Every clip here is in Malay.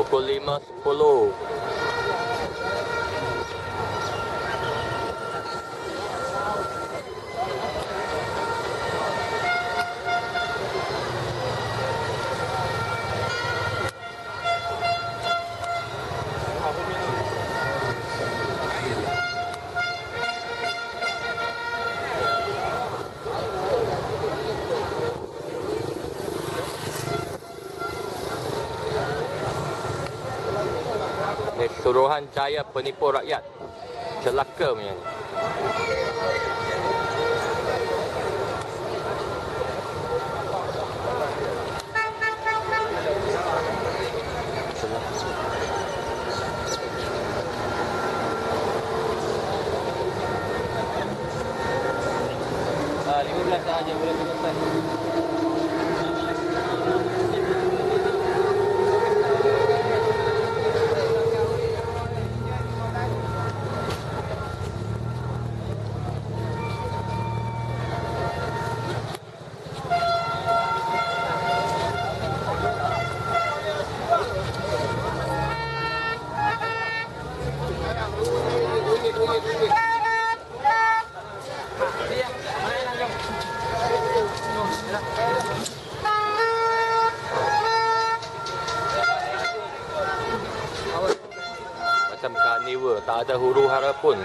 Pukul 5.10. Suruhanjaya penipu rakyat. Celaka punya ni. Ah, 15 sahaja boleh selesai. Macam karnival, tak ada huru hara pun.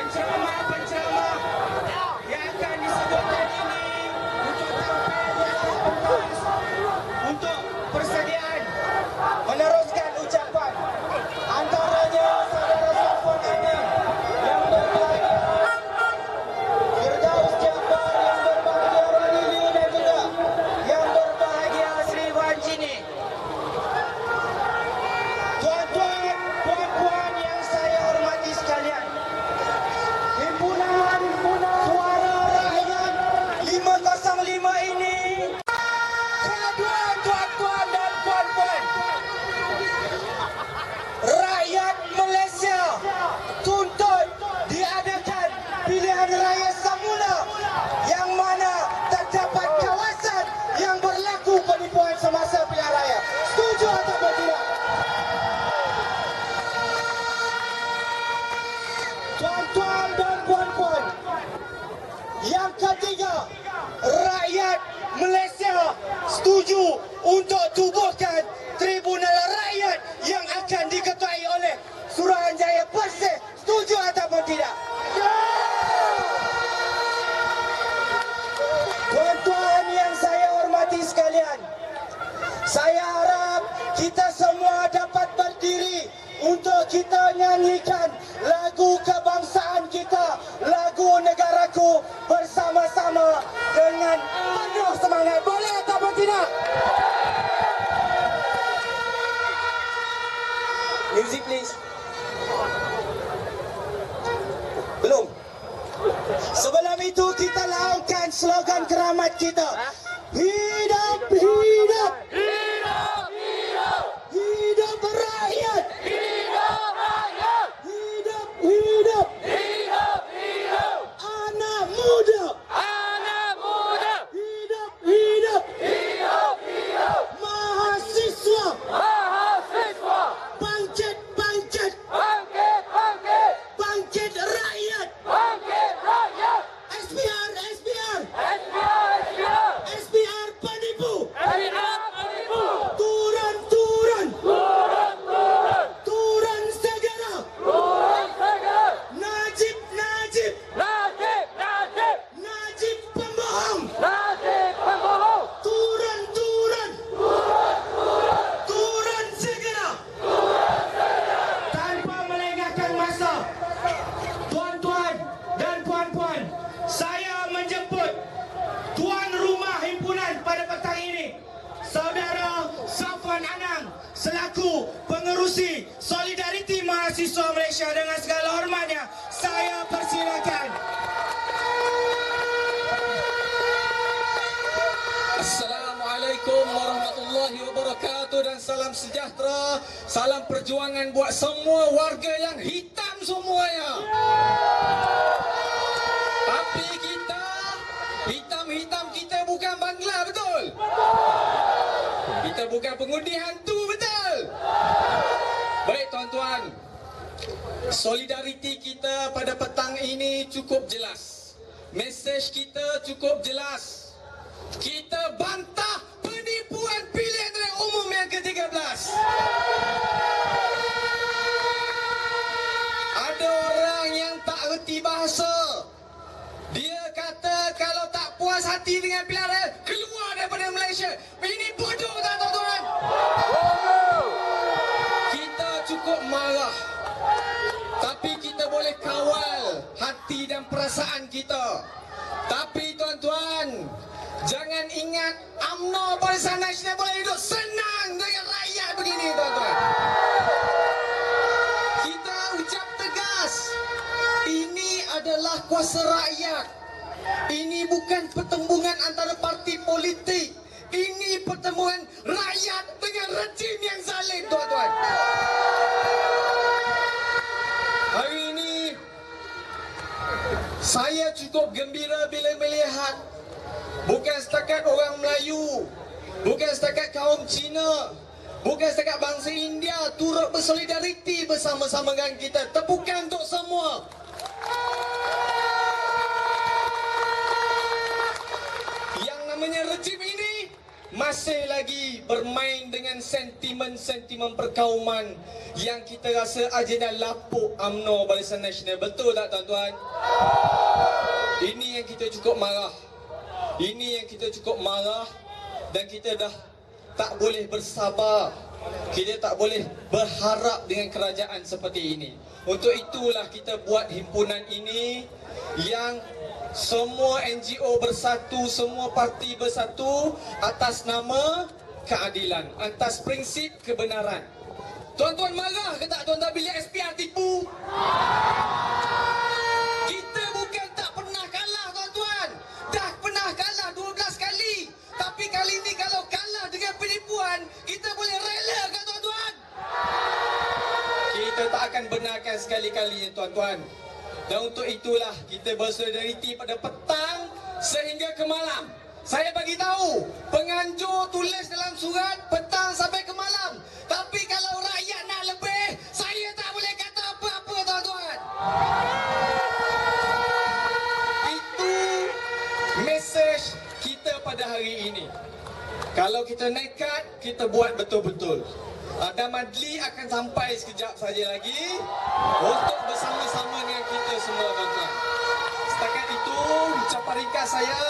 Penceramah yang akan disebutkan ini untuk persediaan meneruskan ucapan antaranya saudara Safwan Amin yang berbahagia, Firdaus Jafar yang berbahagia, Radili dan juga yang berbahagia Sri Wan Jini. Tuan-tuan, puan-puan yang saya hormati sekalian, Himpunan Suara Rakyat 505 ini, tuan-tuan dan puan-puan, rakyat Malaysia tuntut diadakan pilihan raya semula yang mana terdapat kawasan yang berlaku penipuan semasa pilihan raya. Setuju atau tidak? Tuan-tuan dan puan-puan, yang ketiga, rakyat Malaysia setuju untuk tubuhkan Tribunal Rakyat yang akan diketuai oleh Suruhanjaya Persih. Setuju ataupun tidak? Tuan-tuan yang saya hormati sekalian, saya harap kita semua dapat berdiri untuk kita nyanyikan lagu kebangsaan kita, lagu negaraku bersama-sama dengan penuh semangat. Boleh ataupun tidak? Music please. Belum. Sebelum itu kita laungkan slogan keramat kita. Hidup, hidup, Hidup, hidup, hidup rakyat. hidup rakyat. Hidup, hidup, Hidup, hidup, anak muda. anak muda. Hidup, hidup, Hidup, hidup, mahasiswa. mahasiswa. Bangkit, bangkit, Bangkit, bangkit, bangkit rakyat. bangkit rakyat. SPR, SPR, SPR, SPR. SPR penipu. SPR penipu. Turun, turun, Turun, turun, turun segera. turun segera. Najib, Najib, Najib, Najib, Najib selaku pengerusi Solidariti Mahasiswa Malaysia, dengan segala hormatnya saya persilakan. Assalamualaikum warahmatullahi wabarakatuh dan salam sejahtera, salam perjuangan buat semua warga yang hitam semuanya. Tapi kita, hitam-hitam kita bukan Bangla, betul? Kita bukan pengundi hantu, betul? Baik tuan-tuan, solidariti kita pada petang ini cukup jelas. Mesej kita cukup jelas. Kita bantah penipuan pilihan raya umum yang ke-13. Ada orang yang tak reti bahasa. Dia kata kalau tak puas hati dengan pilihan raya, keluar daripada Malaysia. Ini bodoh tak tuan-tuan? Kita cukup marah, tapi kita boleh kawal hati dan perasaan kita. Tapi tuan-tuan, jangan ingat UMNO Barisan Nasional boleh hidup senang dengan rakyat begini, tuan-tuan. Kita ucap tegas, ini adalah kuasa rakyat. Ini bukan pertembungan antara parti politik. Ini pertembungan rakyat dengan rejim yang zalim, tuan-tuan. Hari ini saya cukup gembira bila melihat bukan setakat orang Melayu, bukan setakat kaum Cina, bukan setakat bangsa India turut bersolidariti bersama-sama dengan kita. Tepukan untuk semua. Yang namanya rejim ini masih lagi bermain dengan sentimen-sentimen perkauman yang kita rasa agenda lapuk UMNO Barisan Nasional. Betul tak tuan-tuan? Ini yang kita cukup marah. Ini yang kita cukup marah dan kita dah tak boleh bersabar. Kita tak boleh berharap dengan kerajaan seperti ini. Untuk itulah kita buat himpunan ini yang semua NGO bersatu, semua parti bersatu atas nama keadilan, atas prinsip kebenaran. Tuan-tuan marah ke tak tuan-tuan bila SPR tipu? Kita bukan tak pernah kalah tuan-tuan. Dah pernah kalah 12 kali. Tapi kali ini kalau kalah dengan penipuan, kita boleh rela ke tuan-tuan? Kita tak akan benarkan sekali-kali tuan-tuan. Dan untuk itulah kita bersolidariti pada petang sehingga ke malam. Saya bagi tahu, penganjur tulis dalam surat petang sampai ke malam. Tapi kalau rakyat nak lebih, saya tak boleh kata apa-apa tuan-tuan. Itu mesej kita pada hari ini. Kalau kita nekat, kita buat betul-betul. Dan Madli akan sampai sekejap saja lagi untuk bersama-sama dengan kita semua tuan-tuan. Setakat itu ucapan ringkas saya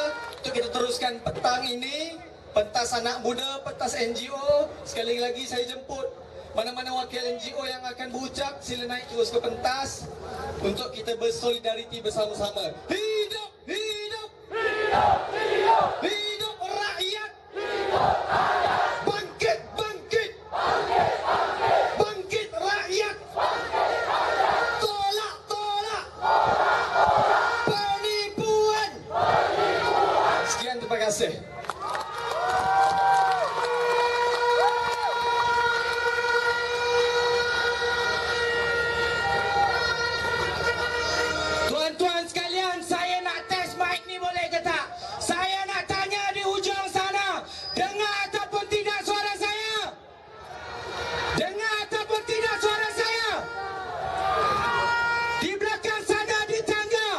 untuk kita teruskan petang ini. Pentas anak muda, pentas NGO. Sekali lagi saya jemput mana-mana wakil NGO yang akan berucap, sila naik terus ke pentas untuk kita bersolidariti bersama-sama. Hidup, hidup, hidup, hidup, hidup rakyat, hidup rakyat. Bangkit, bangkit, bangkit, bangkit, bangkit rakyat, bangkit rakyat. Tolak, tolak, tolak, tolak. Penipuan, penipuan. Sekian, terima kasih. Tuan-tuan sekalian, saya nak test mic ni boleh ke tak? Saya nak tanya di hujung sana, dengar ataupun tidak suara saya? Dengar ataupun tidak suara saya? Di belakang sana di tangga.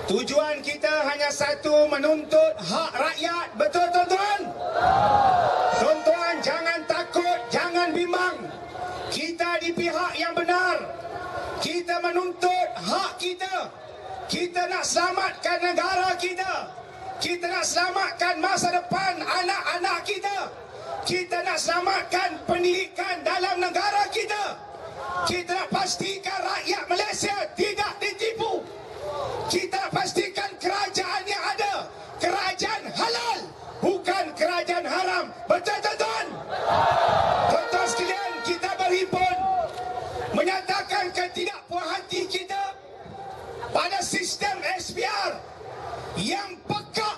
Tujuan kita hanya satu, menuntut hak rakyat. Betul tuan-tuan? Tuan-tuan, jangan takut, jangan bimbang. Kita di pihak yang benar. Kita menuntut hak kita. Kita nak selamatkan negara kita. Kita nak selamatkan masa depan anak-anak kita. Kita nak selamatkan pendidikan dalam negara kita. Kita nak pastikan rakyat Malaysia tidak ditipu. Kita nak pastikan kerajaan yang ada, kerajaan halal, bukan kerajaan haram. Betul tuan-tuan? Tuan-tuan sekalian, kita berhimpun menyatakan ketidakpuas hati kita pada sistem SPR yang pekak,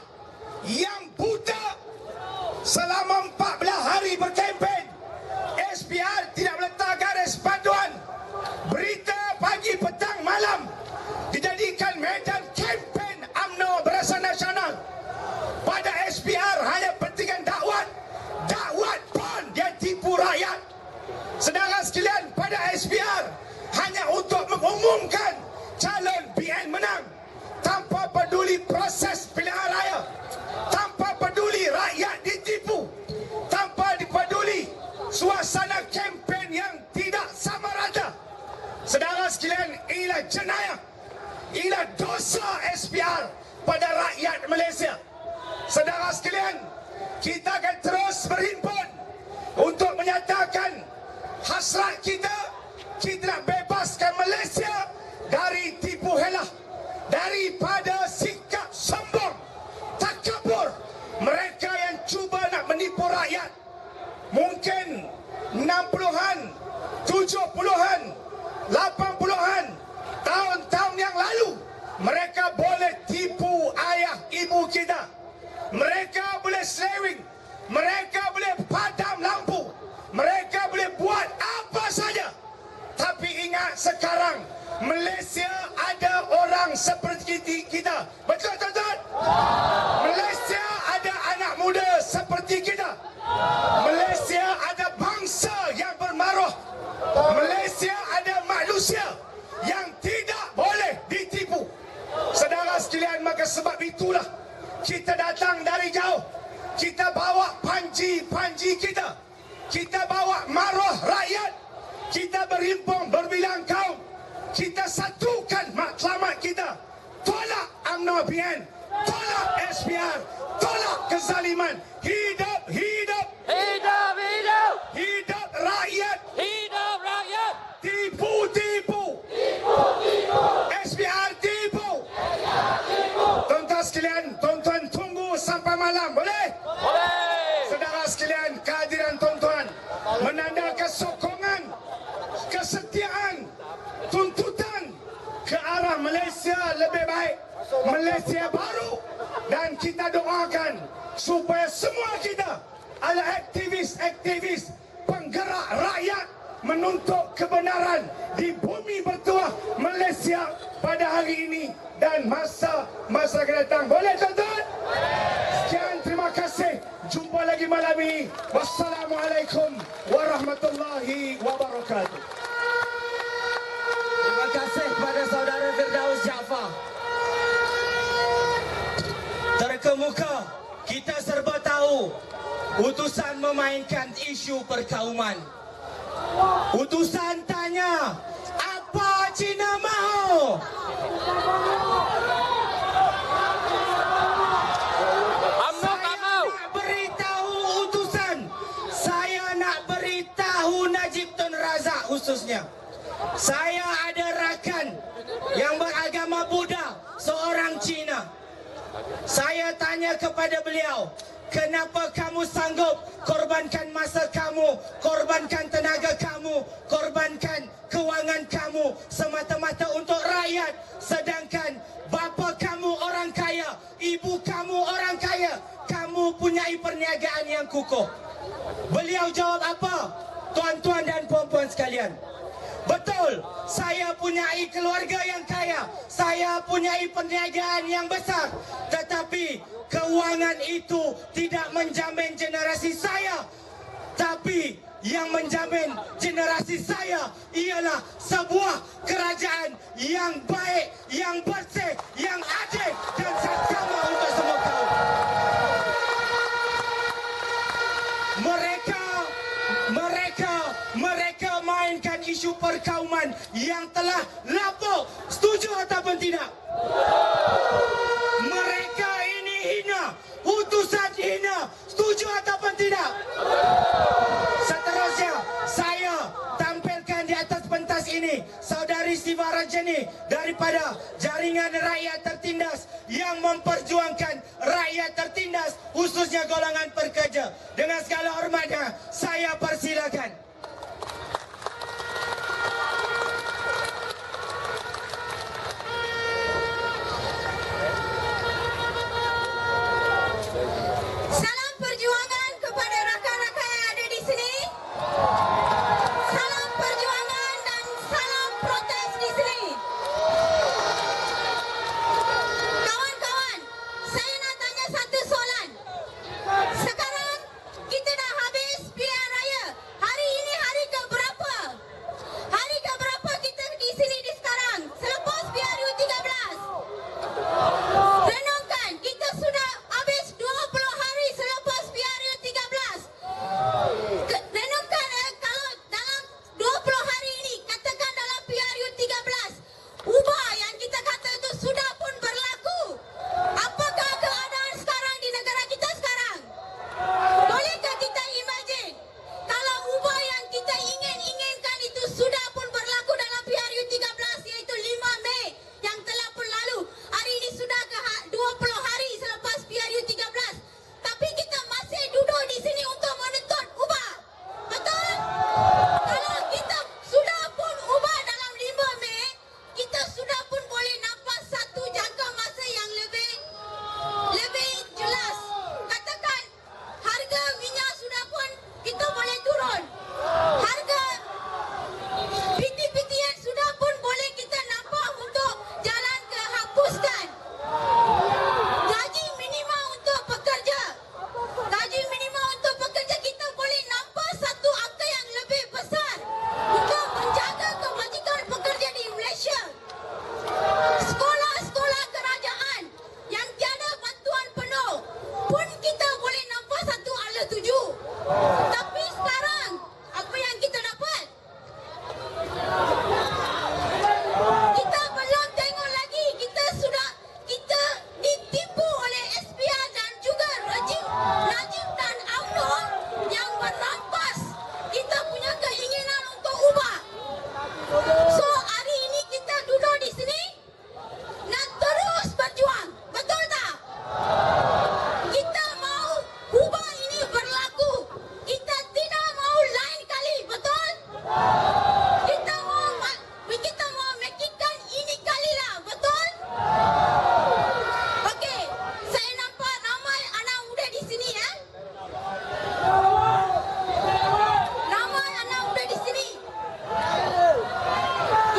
yang buta. Selama 14 hari berkempen, SPR tidak meletak garis panduan. Berita pagi, petang, malam dijadikan medan kempen UMNO Barisan Nasional. Pada SPR hanya pentingan dakwat. Dakwat pun dia tipu rakyat. Sedangkan sekalian, pada SPR hanya untuk mengumumkan calon PN menang, tanpa peduli proses pilihan raya, tanpa peduli rakyat ditipu, tanpa dipeduli suasana kempen yang tidak sama rata. Saudara sekalian, inilah jenayah, inilah dosa SPR pada rakyat Malaysia. Saudara sekalian, kita akan terus berhimpun untuk menyatakan hasrat kita. Kita nak bebaskan Malaysia dari tipu helah, daripada sikap sombong, takabur mereka yang cuba nak menipu rakyat. Mungkin 60-an, 70-an, 80-an tahun-tahun yang lalu mereka boleh tipu ayah ibu kita. Mereka boleh selewing, mereka boleh padam lampu, mereka boleh buat apa saja. Tapi ingat, sekarang Malaysia ada orang seperti kita. Betul tuan-tuan? Malaysia ada anak muda seperti kita. Malaysia ada bangsa yang bermaruah. Malaysia ada manusia yang tidak boleh ditipu. Saudara sekalian, maka sebab itulah kita datang dari jauh. Kita bawa panji-panji kita. Kita bawa maruah rakyat. Kita berhimpun berbilang kaum. Kita satukan matlamat kita. Tolak UMNO PN, tolak SPR, tolak kezaliman. Hidup, hidup, Hidup, hidup, hidup rakyat. hidup rakyat. Tipu, tipu, SPR tipu. Tuan-tuan sekalian, tuan-tuan tunggu sampai malam, boleh? Boleh. Saudara sekalian, kehadiran tuan-tuan menandakan sokongan, kesetiaan, tuntutan ke arah Malaysia lebih baik, Malaysia baru. Dan kita doakan supaya semua kita adalah aktivis-aktivis penggerak rakyat menuntut kebenaran di bumi bertuah Malaysia pada hari ini dan masa akan datang. Boleh tuan-tuan? Sekian, terima kasih. Jumpa lagi malam ini. Wassalamualaikum warahmatullahi wabarakatuh. Terima kasih kepada saudara Firdaus Jaafar. Terkemuka, kita serba tahu utusan memainkan isu perkauman. Utusan tanya, apa Cina mahu? UMNO tak mau. Nak beritahu utusan, saya nak beritahu Najib Tun Razak khususnya. Saya ada rakan yang beragama Buddha, seorang Cina. Saya tanya kepada beliau, kenapa kamu sanggup korbankan masa kamu, korbankan tenaga kamu, korbankan kewangan kamu semata-mata untuk rakyat, sedangkan bapa kamu orang kaya, ibu kamu orang kaya, kamu punyai perniagaan yang kukuh. Beliau jawab apa? Tuan-tuan dan puan-puan sekalian, betul, saya punyai keluarga yang kaya, saya punyai perniagaan yang besar, tetapi kewangan itu tidak menjamin generasi saya. Tapi yang menjamin generasi saya ialah sebuah kerajaan yang baik, yang bersih, yang adil. adalah lapuk. Setuju ataupun tidak? Mereka ini hina, utusan hina. Setuju ataupun tidak? Seterusnya, saya tampilkan di atas pentas ini Saudari Siva Rajani daripada Jaringan Rakyat Tertindas yang memperjuangkan rakyat tertindas, khususnya golongan pekerja. Dengan segala hormatnya, saya persilakan. Salam perjuangan kepada rakan-rakan yang ada di sini. Salam perjuangan dan salam protes di sini. Kawan-kawan, saya nak tanya satu soalan. Sekarang kita dah habis pilihan raya. Hari ini hari ke berapa? Hari ke berapa kita di sini di sekarang? Selepas PRU 13. Renungkan, kita sudah habis 20 hari selepas PRU 13. Renungkan kalau dalam 20 hari ini, katakan dalam PRU 13, ubah yang kita kata itu sudah pun berlaku. Apakah keadaan sekarang di negara kita sekarang? Bolehkah kita imagine kalau ubah yang kita inginkan itu sudah pun berlaku dalam PRU 13, iaitu 5 Mei yang telah pun lalu. Hari ini sudah ke 20 hari selepas PRU 13. Tapi kita masih duduk di sini untuk menuntut ubah. Betul? Kalau kita sudah pun ubah dalam 5 Mei, kita sudah pun boleh nampak satu jangka masa yang lebih jelas. Katakan harga minyak sudah pun kita boleh turun. Harga PT-PTN sudah pun boleh kita nampak untuk jalan ke hapuskan. Gaji minimum untuk pekerja. Gaji minimum untuk pekerja kita boleh nampak satu angka yang lebih besar untuk menjaga kebajikan pekerja di Malaysia. Sekolah-sekolah kerajaan yang tiada bantuan penuh pun kita boleh nampak satu ala tuju. Tapi sekarang apa yang kita dapat? Kita belum tengok lagi. Kita ditipu oleh SPR dan juga rejim Najib dan UMNO yang merampas kita punya keinginan untuk ubah. So hari ini kita duduk di sini nak terus berjuang. Betul tak? Kita mau ubah ini berlaku. Kita tidak mau lain kali. Betul? Kita mau mekikkan ini kalilah. Betul? Okey, saya nampak ramai anak muda di sini ya. Ramai anak muda di sini.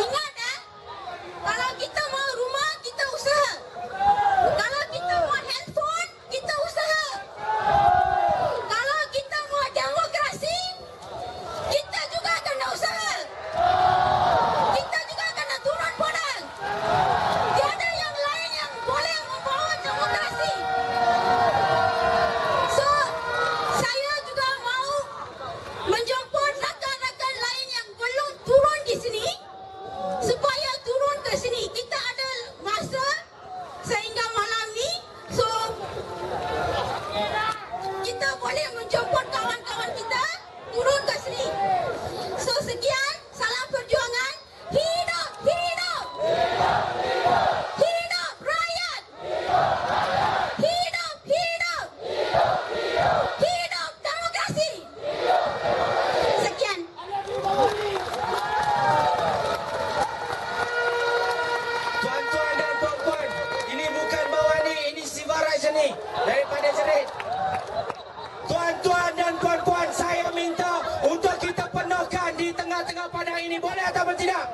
Ingat kalau kita mau rumah, kita usaha. Kalau kita mau handphone, kita usaha. Kalau kita mau demokrasi, kita juga kena usaha. Kita juga kena turun podang. Tiada yang lain yang boleh membawa demokrasi. So, saya juga mau menjemput rakan-rakan lain yang belum turun di sini supaya turun ke sini. Kita ada masa sehingga malam ni. So, kita boleh menjemput kawan-kawan kita turun ke sini. So, sekian. Salam perjuangan. Hidup, hidup. Hidup rakyat. Hidup, hidup. Hidup demokrasi. Sekian. Tuan-tuan dan puan-puan, ini bukan Bawani, ini Siva Rajani daripada Jerit. Tuan-tuan dan puan-puan, saya minta untuk kita penuhkan di tengah-tengah padang ini. Boleh atau tidak?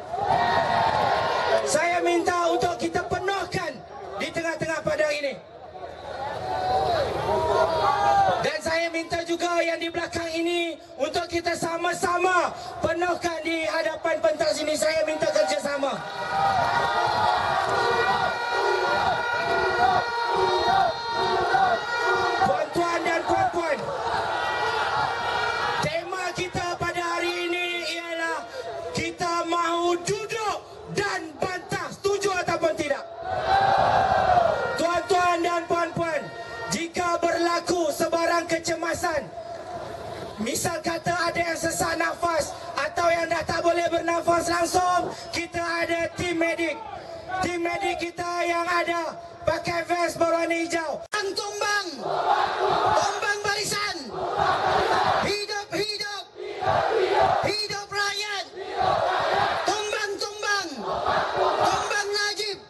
Saya minta untuk kita penuhkan di tengah-tengah padang ini. Dan saya minta juga yang di belakang ini untuk kita sama-sama penuhkan di hadapan pentas ini. Saya minta kerjasama. Tuan-tuan dan puan-puan, tema kita pada hari ini ialah kita mahu duduk misal kata ada yang sesak nafas atau yang dah tak boleh bernafas langsung, kita ada tim medik. Tim medik kita yang ada pakai vest berwarna hijau. Tumbang, tumbang barisan. Hidup, hidup, hidup rakyat. Tumbang, tumbang, tumbang Najib.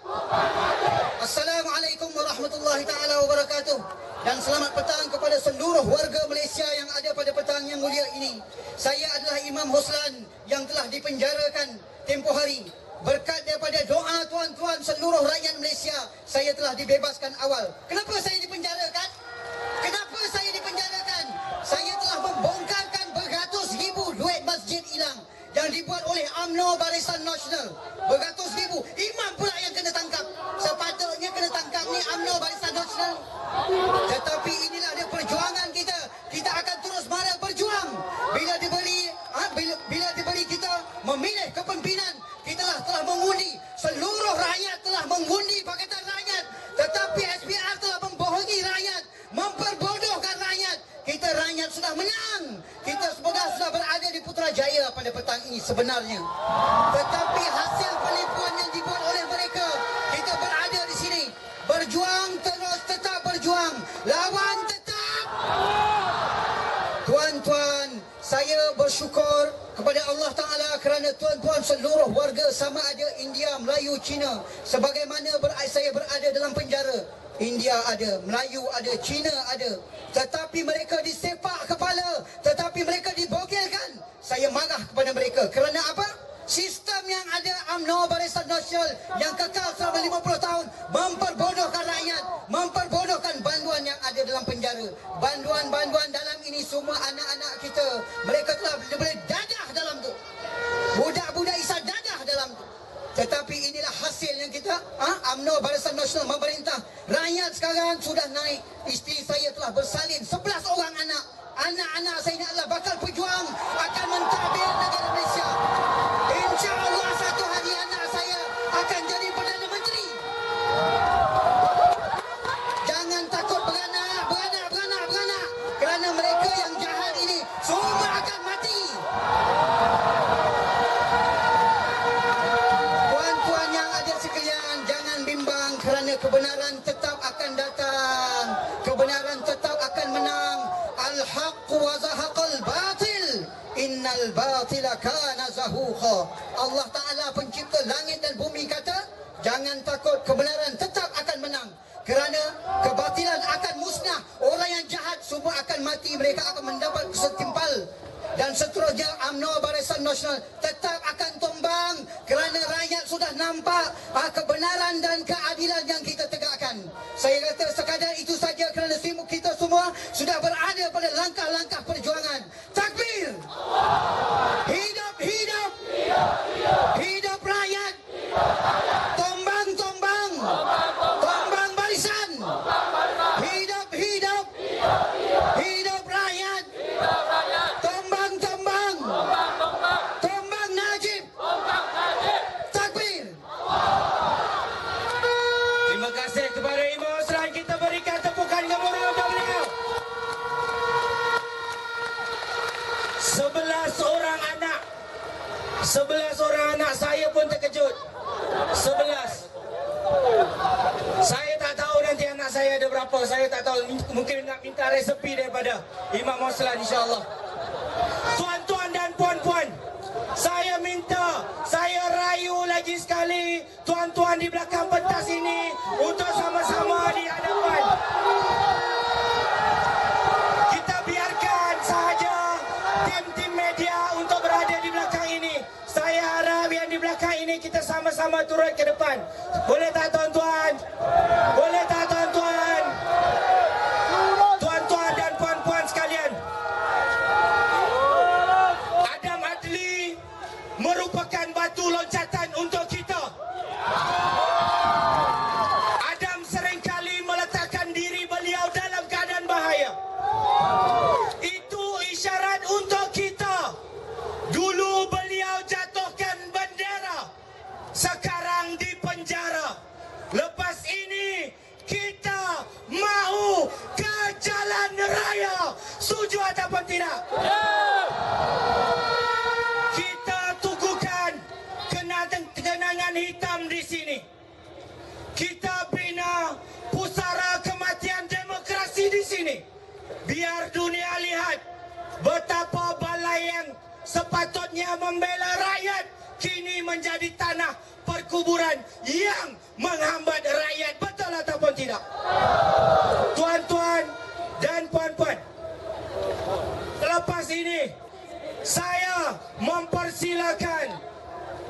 Assalamualaikum warahmatullahi taala wabarakatuh. Dan selamat petang kepada seluruh warga Malaysia yang ada pada petang yang mulia ini. Saya adalah Imam Hoslan yang telah dipenjarakan tempoh hari. Berkat daripada doa tuan-tuan seluruh rakyat Malaysia, saya telah dibebaskan awal. Kenapa saya dipenjarakan? Kenapa saya dipenjarakan? Saya telah membongkarkan beratus ribu duit masjid hilang yang dibuat oleh UMNO Barisan Nasional. Beratus ribu. Imam pula yang kena tangkap. Sepatutnya kena tangkap ni UMNO Barisan Nasional. Tetapi inilah dia perjuangan kita. Kita akan terus mara berjuang. Bila diberi kita memilih kepimpinan, kita telah mengundi. Seluruh rakyat telah mengundi Pakatan Rakyat. Tetapi SPR telah membohongi rakyat, memperbodohkan rakyat. Kita rakyat sudah menang. Kita sudah berada di Putrajaya pada petang ini sebenarnya. Tetapi hasil penipuan yang dibuat oleh mereka, kita berada di sini. Berjuang terus, tetap berjuang. Lawan tetap. Tuan-tuan, saya bersyukur kepada Allah Ta'ala kerana tuan-tuan seluruh warga sama ada India, Melayu, Cina. Sebagaimana saya berada dalam penjara. India ada, Melayu ada, Cina ada. Tetapi mereka disepak kepala, tetapi mereka dibogilkan. Saya marah kepada mereka. Kerana apa? Sistem yang ada UMNO Barisan Nasional yang kekal selama 50 tahun memperbodohkan rakyat, memperbodohkan banduan yang ada dalam penjara. Banduan-banduan dalam ini semua anak-anak kita. Mereka telah boleh dadah dalam tu. Budak-budak isar dadah dalam tu. Tetapi inilah hasil yang kita UMNO Barisan Nasional memerintah. Rakyat sekarang sudah naik. Isteri saya telah bersalin 11 orang anak. Anak-anak saya ini adalah bakal pejuang akan mentadbir negara Malaysia. InsyaAllah satu hari anak saya akan jadi Perdana Menteri. Jangan takut beranak. Kerana mereka yang jahat ini semua akan mati. Tuan-tuan yang ada sekalian, jangan bimbang kerana kebenaran tetap akan datang. Kebenaran tetap akan menang. Al-haq wa zahaqal batil. Innal batila kana zahuqa. Allah Ta'ala pencipta langit dan bumi kata, jangan takut, kebenaran tetap akan menang. Kerana kebatilan akan musnah. Orang yang jahat semua akan mati. Mereka akan mendapat setimpal. Dan seterusnya UMNO Barisan Nasional tetap akan tumbang. Kerana rakyat sudah nampak kebenaran dan keadilan yang kita tegakkan. Saya kata sekadar itu saja kerana kita semua sudah berada pada langkah-langkah perjuangan. Takbir! Hidup, hidup! Hidup rakyat! Tombang, tombang! Tombang barisan! Hidup, hidup! Hidup rakyat! Tombang, tombang! Tombang Najib! Takbir! Terima kasih kepada Imam Hoslan. Kita berikan tepukan gemuruh untuk beliau. 11 orang anak. 11 orang anak, saya pun terkejut. 11. Saya tak tahu nanti anak saya ada berapa. Saya tak tahu. Mungkin nak minta resepi daripada Imam Hoslan, insya-Allah. Tuan-tuan dan puan-puan, saya minta, saya rayu lagi sekali tuan-tuan di belakang pentas ini untuk sama-sama di hadapan. Kita biarkan sahaja tim-tim media untuk berada di belakang ini. Saya harap yang di belakang ini kita sama-sama turun ke depan. Boleh tak tuan-tuan? Boleh tak tuan-tuan? Tuan-tuan dan puan-puan sekalian, Adam Adli merupakan batu loncatan untuk kita. Adam seringkali meletakkan diri beliau dalam keadaan bahaya. Itu isyarat untuk kita. Dulu beliau jatuhkan bendera, sekarang di penjara. Lepas ini betapa balai yang sepatutnya membela rakyat kini menjadi tanah perkuburan yang menghambat rakyat. Betul ataupun tidak? Tuan-tuan dan puan-puan, lepas ini saya mempersilakan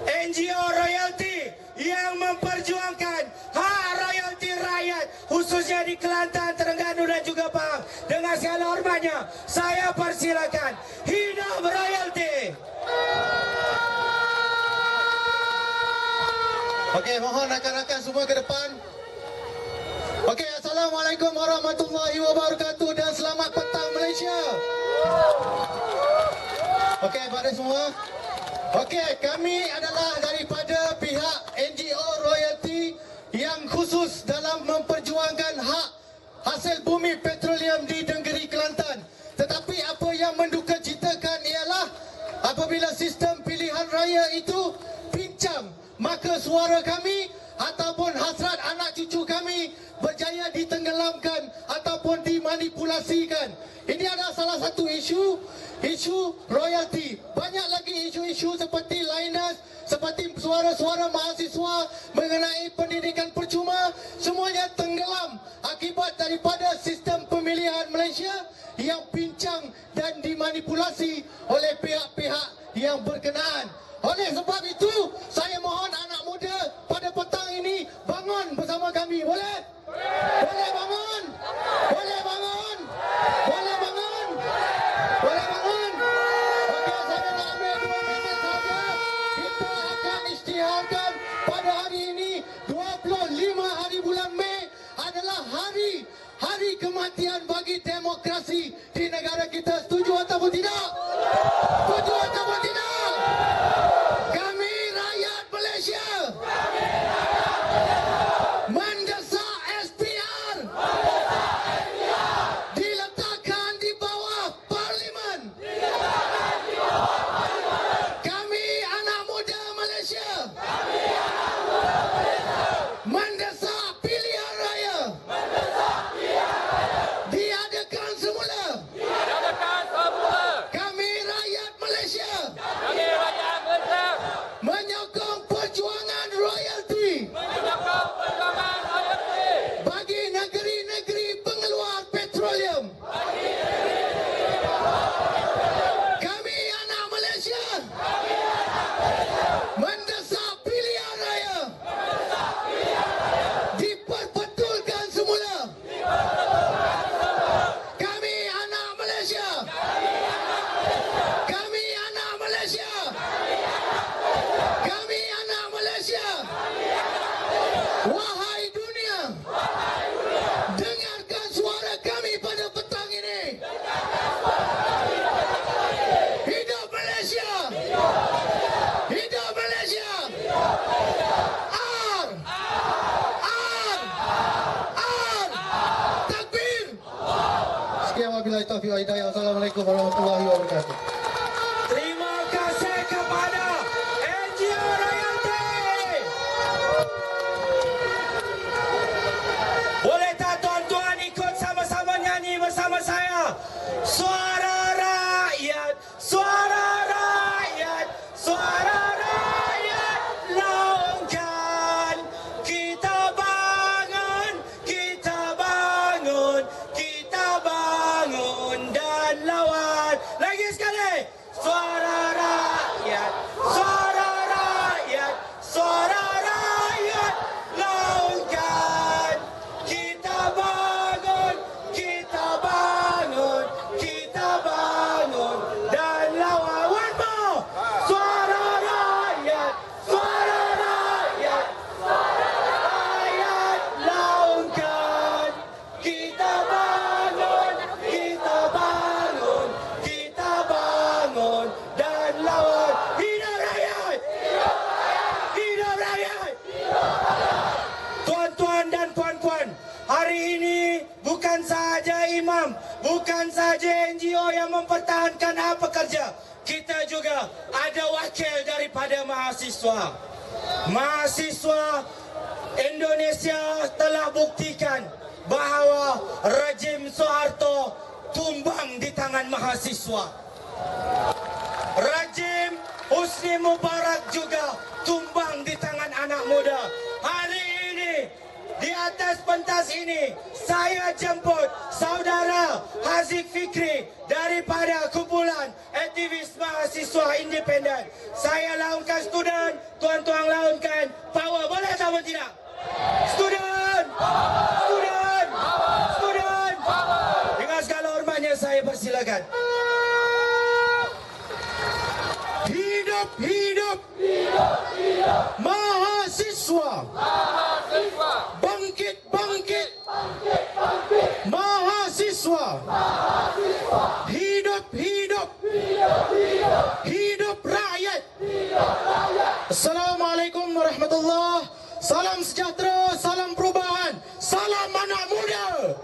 NGO royalti yang memperjuangkan hak royalti rakyat khususnya di Kelantan, Terengganu dan juga Pahang. Dengan segala hormatnya saya persilakan. Hidup royalti. Okey, mohon rakan-rakan semua ke depan. Okey, Assalamualaikum warahmatullahi wabarakatuh dan selamat petang Malaysia. Okey, pada semua. Okey, kami adalah daripada pihak NGO royalti yang khusus dalam memperjuangkan hak hasil bumi petroleum di negeri Kelantan. Tetapi apa yang mendukacitakan ialah apabila sistem pilihan raya itu pincang, maka suara kami ataupun hasrat anak cucu kami berjaya ditenggelamkan ataupun dimanipulasikan. Ini adalah salah satu isu royalti. Banyak lagi isu-isu seperti Linus, seperti suara-suara mahasiswa mengenai pendidikan percuma, semuanya tenggelam akibat daripada sistem pemilihan Malaysia yang pincang dan dimanipulasi oleh pihak-pihak yang berkenaan. Oleh sebab itu, saya mohon anak muda pada petang ini bangun bersama kami. Boleh? Boleh bangun? Boleh bangun? Boleh bangun? Boleh bangun? Okey, saya nak ambil 2 minit saja. Kita akan isytiharkan pada hari ini 25 hari bulan Mei adalah hari kematian bagi demokrasi di negara kita. Setuju ataupun tidak? Setuju ataupun tidak? Kami rakyat Malaysia mendesak SPR diletakkan di bawah Parlimen. Kami anak muda Malaysia mendesak pilihan raya diadakan semula. Kami rakyat Malaysia menyokong perjuangan royalti bagi negeri-negeri pengeluar petroleum. Kami anak Malaysia mendesak pilihan raya diperbetulkan semula. Kami anak Malaysia. Kami anak Malaysia. Kami anak Malaysia. Wahai dunia, dengarkan suara kami pada petang ini. Hidup Malaysia. Hidup Malaysia. R. Takbir. Sekian wabillahi taufiq wal hidayah. Wassalamualaikum warahmatullahi wabarakatuh. Terima kasih kepada NGO royalti. Boleh tak tuan-tuan ikut sama-sama nyanyi bersama saya? Suara rakyat, suara rakyat, suara rakyat laungkan. Kita bangun, kita bangun, kita bangun dan lawan. Lagi sekali. Suara rakyat, suara rakyat, suara rakyat laungkan. Kita bangun, kita bangun, kita bangun dan lawan. One more. Suara rakyat, suara rakyat, suara rakyat laungkan. Kita bangun, kita bangun, kita bangun dan lawan. Hidup rakyat! Hidup rakyat! Tuan-tuan dan puan-puan, hari ini bukan sahaja imam, bukan sahaja NGO yang mempertahankan hak pekerja. Kita juga ada wakil daripada mahasiswa. Mahasiswa Indonesia telah buktikan bahawa rejim Soeharto tumbang di tangan mahasiswa. Rejim Husni Mubarak juga tumbang di tangan anak muda. Hari ini di atas pentas ini saya jemput saudara Haziq Fikri daripada kumpulan aktivis mahasiswa independen. Saya launkan student, tuan-tuan launkan power. Boleh atau tidak? Student! Student! Student! Dengan segala hormatnya saya persilakan. Hidup, hidup, mahasiswa. Bangkit, bangkit, mahasiswa. Hidup, hidup, hidup rakyat. Assalamualaikum warahmatullahi. Salam sejahtera, salam perubahan, salam anak muda.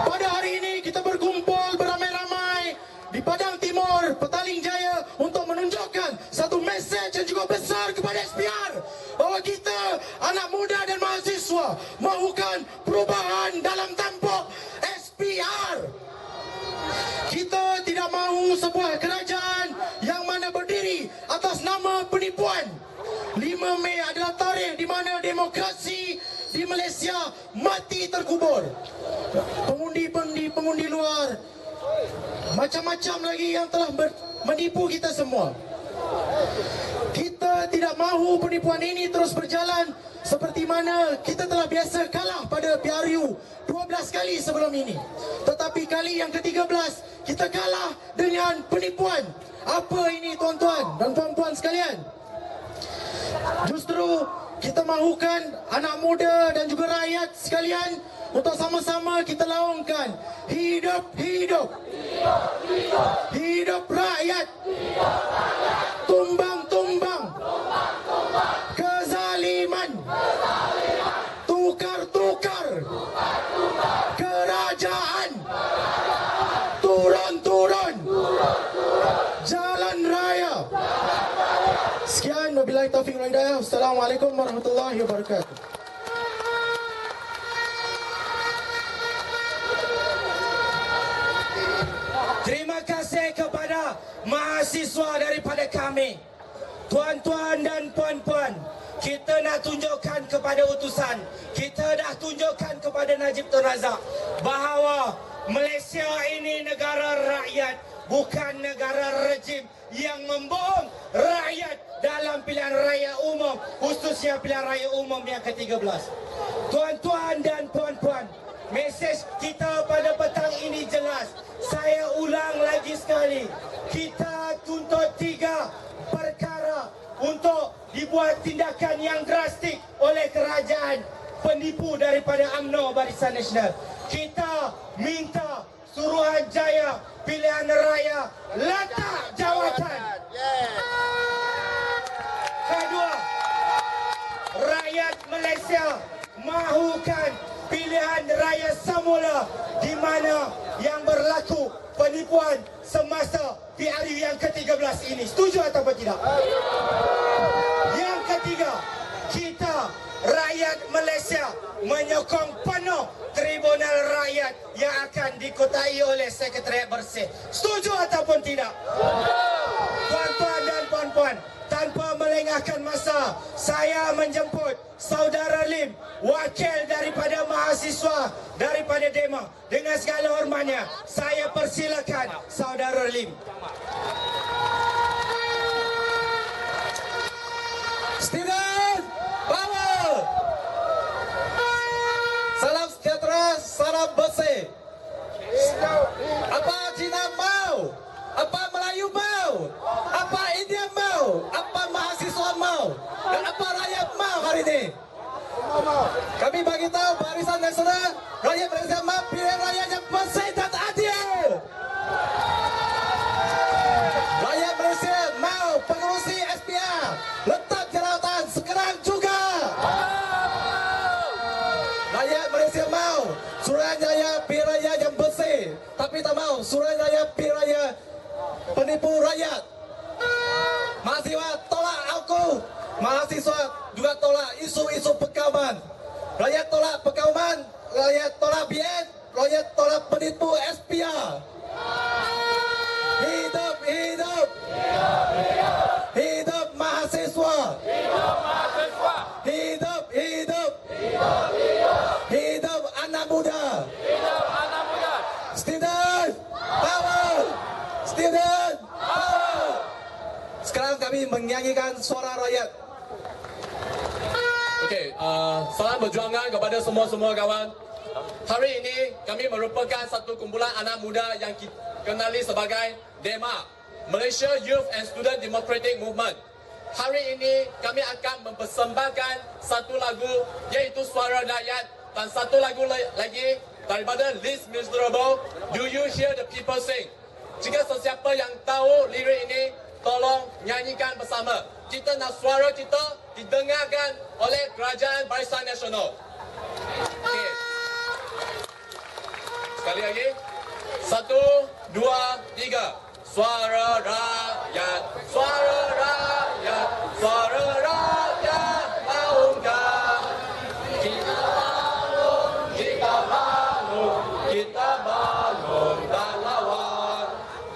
Pada hari ini kita berkumpul beramai-ramai di Padang Timur, Petaling Jaya untuk menunjukkan satu mesej yang juga besar kepada SPR bahawa kita anak muda dan mahasiswa mahukan perubahan dalam tampuk SPR. Kita tidak mahu sebuah kerajaan yang mana berdiri atas nama penipuan. 5 Mei adalah tarikh di mana demokrasi di Malaysia mati terkubur. Pengundi luar, macam-macam lagi yang telah menipu kita semua. Kita tidak mahu penipuan ini terus berjalan seperti mana kita telah biasa kalah pada PRU 12 kali sebelum ini. Tetapi kali yang ke-13 kita kalah dengan penipuan. Apa ini tuan-tuan dan puan-puan sekalian? Justru kita mahukan anak muda dan juga rakyat sekalian untuk sama-sama kita laungkan hidup, hidup, hidup rakyat, tumbang, tumbang, kezaliman, tukar, tukar, kerajaan, turun, turun, jalan raya. Sekian, wabillahi taufiq wal hidayah. Assalamualaikum warahmatullahi wabarakatuh. Terima kasih kepada mahasiswa daripada kami. Tuan-tuan dan puan-puan, kita nak tunjukkan kepada utusan, kita dah tunjukkan kepada Najib Tun Razak bahawa Malaysia ini negara rakyat, bukan negara rejim yang membohong rakyat dalam pilihan raya umum, khususnya pilihan raya umum yang ke-13. Tuan-tuan dan puan-puan, mesej kita pada petang ini jelas. Saya ulang lagi sekali, kita tuntut 3 perkara untuk dibuat tindakan yang drastik oleh kerajaan penipu daripada UMNO Barisan Nasional. Kita minta Suruhanjaya Pilihan Raya letak jawatan. Kedua, rakyat Malaysia mahukan pilihan raya semula di mana yang berlaku penipuan semasa PRU yang ke-13 ini. Setuju atau tidak? Yang ketiga, kita rakyat Malaysia menyokong penuh Tribunal Rakyat yang akan dikotai oleh Sekretariat Bersih. Setuju ataupun tidak? Tuan-tuan dan puan-puan, tanpa melengahkan masa, saya menjemput Saudara Lim, wakil daripada mahasiswa daripada Dema. Dengan segala hormatnya, saya persilakan Saudara Lim. Student power. Salam sejahtera, salam bersih. Apa Cina mau? Apa Melayu mau? Apa India mau? Apa mahasiswa mau? Dan apa rakyat mau hari ini? Kami bagi tahu Barisan Nasional, rakyat Malaysia mau pilihan raya yang bersih dan adil. Rakyat Malaysia mau pengurusi SPR letak jawatan sekarang juga. Rakyat Malaysia mau Suruhanjaya pilihan raya yang bersih, tapi tak mau Suruhanjaya pilihan raya penipu rakyat. Mahasiswa tolak aku, mahasiswa juga tolak isu-isu perkauman. Rakyat tolak perkauman, rakyat tolak BN, rakyat tolak penipu SPR. anak muda. Hidup anak muda. Student power. Student power. Sekarang kami menyanyikan suara rakyat. Okey, salam perjuangan kepada semua kawan. Hari ini kami merupakan satu kumpulan anak muda yang dikenali sebagai DEMA, Malaysia Youth and Student Democratic Movement. Hari ini kami akan mempersembahkan satu lagu iaitu Suara Rakyat dan satu lagu lagi daripada List Miserable, Do You Hear the People Sing. Jika sesiapa yang tahu lirik ini, tolong nyanyikan bersama. Kita nak suara kita didengarkan oleh Kerajaan Barisan Nasional. Okey. Sekali lagi. 1, 2, 3. Suara rakyat, suara rakyat, suara rakyat, tahukah kita bangun, kita bangun, kita bangun dan lawan.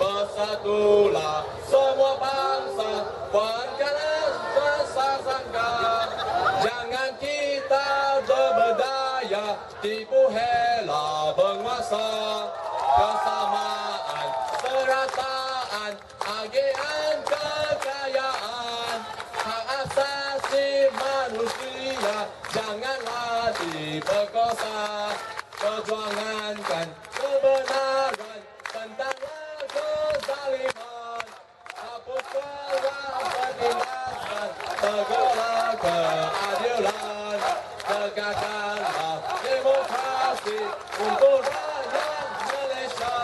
Bersatulah semua bangsa, kuatkanlah bersangka. Jangan kita berberdaya, tipu hela penguasa. Kesamaan, kerataan, agian kekayaan, hak asasi manusia janganlah diperkosa. Perjuangankan kebenaran, tentanglah kezaliman, hapuskanlah penindasan, tegaklah keadilan, tegakkanlah demokrasi untuk rakyat Malaysia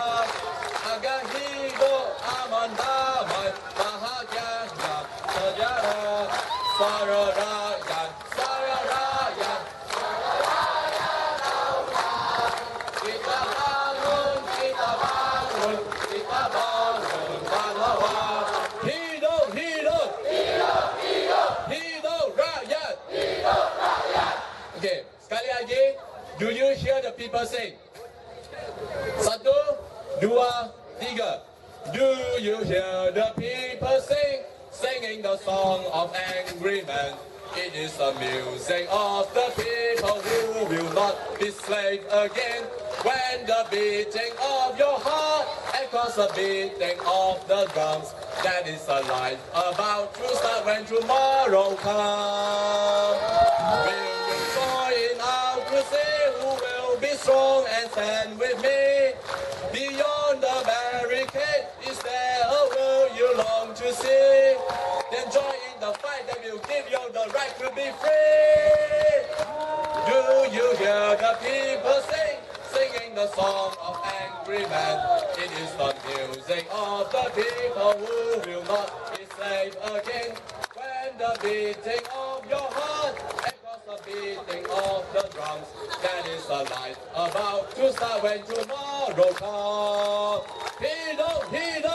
agar hidup aman damai bahagianya sejahtera. Suara rakyat, suara rakyat, kita bangun, kita bangun, kita bangun dan lawan. Hidup, hidup, hidup, hidup, hidup rakyat, hidup rakyat. Okey, sekali lagi. Do you hear the people sing? 1, 2, 3. Do you hear the people sing? Singing the song of angry men. It is the music of the people who will not be slaves again. When the beating of your heart echoes the beating of the drums, that is a life about to start when tomorrow comes. Will you join our crusade? Who will be strong and stand with me? Beyond the barricade, is there a world you long to see? Then join in the fight that will give you the right to be free. Do you hear the people sing? Singing the song of angry men. It is the music of the people who will not be slaves again. When the beating of your heart echoes the beating of the drums, that is the life about to start when tomorrow comes. Hidup, hidup.